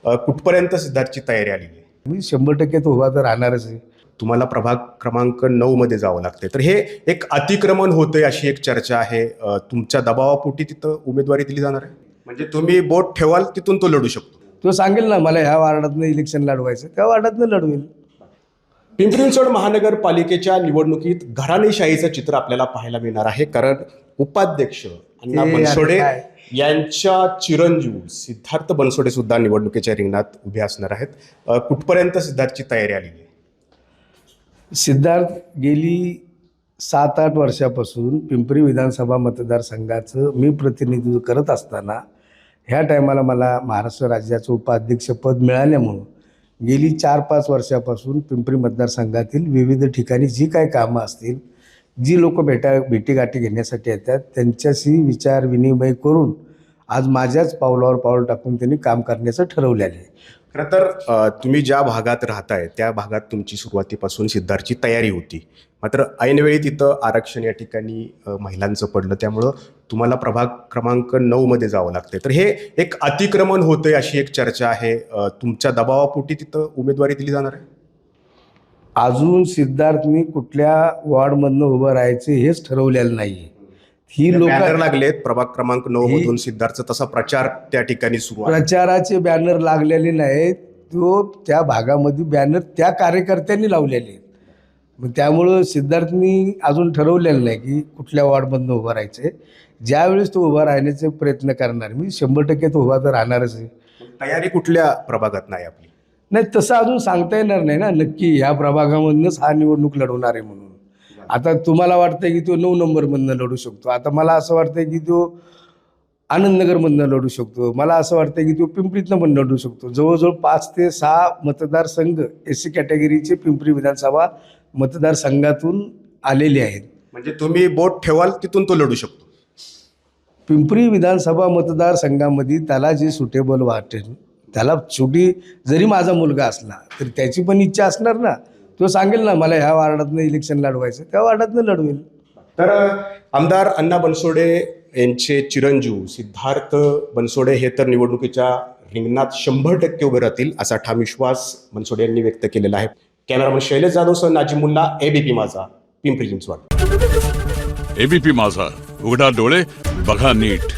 कुठपर्यंत सिद्धार्थची तयारी आलेली आहे? मी 100% तो उभा तर राहणारच आहे. तुम्हाला प्रभाग क्रमांक 9 मध्ये जावं लागते, तर हे एक अतिक्रमण होतंय अशी एक चर्चा आहे. तुमच्या दबावापोटी तिथं उमेदवारी दिली जाणार आहे? म्हणजे तुम्ही बोट ठेवाल तिथून तो लढू शकतो? तो सांगेल ना मला ह्या वार्डातनं इलेक्शन लढवायचं, त्या वार्डातनं लढवेल. पिंपरी चिंचवड महानगरपालिकेच्या निवडणुकीत घराणेशाहीचं चित्र आपल्याला पाहायला मिळणार आहे, कारण उपाध्यक्ष अण्णा हे बनसोडे आता काय? यांच्या चिरंजीव सिद्धार्थ बनसोडे सुद्धा निवडणुकीच्या रिंगणात उभे असणार आहेत. कुठपर्यंत सिद्धार्थची तयारी आलेली आहे? सिद्धार्थ गेली 7-8 वर्षापासून पिंपरी विधानसभा मतदारसंघाचं मी प्रतिनिधित्व करत असताना ह्या टायमाला मला महाराष्ट्र राज्याचं उपाध्यक्षपद मिळाल्यामुळं गेली 4-5 वर्षापासून पिंपरी मतदारसंघातील विविध ठिकाणी जी काय कामं असतील, जी लोक भेटीगाठी घेण्यासाठी येतात, त्यांच्याशी विचार विनिमय करून आज माझ्याच पावलावर पाऊल टाकून त्यांनी काम करण्याचं ठरवलेलं आहे. खरं तर तुम्ही ज्या भागात राहताय त्या भागात तुमची सुरुवातीपासून सिद्धार्थची तयारी होती, मात्र ऐनवेळी तिथं आरक्षण या ठिकाणी महिलांचं पडलं, त्यामुळं तुम्हाला प्रभाग क्रमांक 9 मध्ये जावं लागतंय. तर हे एक अतिक्रमण होतंय अशी एक चर्चा आहे. तुमच्या दबावापोटी तिथं उमेदवारी दिली जाणार आहे? अजून सिद्धार्थनी कुठल्या वॉर्डमधनं उभं राहायचं हेच ठरवलेलं नाही आहे. ही बॅनर लोक लागलेत प्रभाग क्रमांक 9 मधून सिद्धार्थचा तसा प्रचार त्या ठिकाणी सुरू आहे. प्रचाराचे बॅनर लागलेले नाहीत, तो त्या भागामध्ये बॅनर त्या कार्यकर्त्यांनी लावलेले आहेत. मग त्यामुळं सिद्धार्थनी अजून ठरवलेलं नाही की कुठल्या वॉर्डमधनं उभं राहायचं आहे. ज्यावेळेस तो उभा राहण्याचे प्रयत्न करणार, मी 100% तो उभा तर राहणारच आहे. तयारी कुठल्या प्रभागात नाही आपली? नाही, तसं अजून सांगता येणार नाही ना नक्की ह्या प्रभागामधनंच हा निवडणूक लढवणार आहे म्हणून. आता तुम्हाला वाटतंय की तो 9 नंबरमधनं लढू शकतो, आता मला असं वाटतंय की तो आनंदनगरमधनं लढू शकतो, मला असं वाटतंय की तो पिंपरीतनं पण लढू शकतो. जवळजवळ 5 ते 6 मतदारसंघ SC कॅटेगरीचे पिंपरी विधानसभा मतदारसंघातून आलेले आहेत. म्हणजे तुम्ही बोट ठेवाल तिथून तो लढू शकतो? पिंपरी विधानसभा मतदारसंघामध्ये त्याला जे सुटेबल वाटेल, त्याला शेवटी जरी माझा मुलगा असला तरी त्याची पण इच्छा असणार ना. तो सांगेल ना मला ह्या वार्डातनं इलेक्शन लढवायचं, त्या वार्डातनं लढवेल. तर आमदार अण्णा बनसोडे यांचे चिरंजीव सिद्धार्थ बनसोडे हे तर निवडणुकीच्या रिंगणात 100% उभे राहतील असा ठाम विश्वास बनसोडे यांनी व्यक्त केलेला आहे. कॅमेरामन शैलेश जाधवसह नाजिमुल्ला, ABP माझा, पिंपरी चिंचवड. ABP माझा, उघडा डोळे बघा नीट.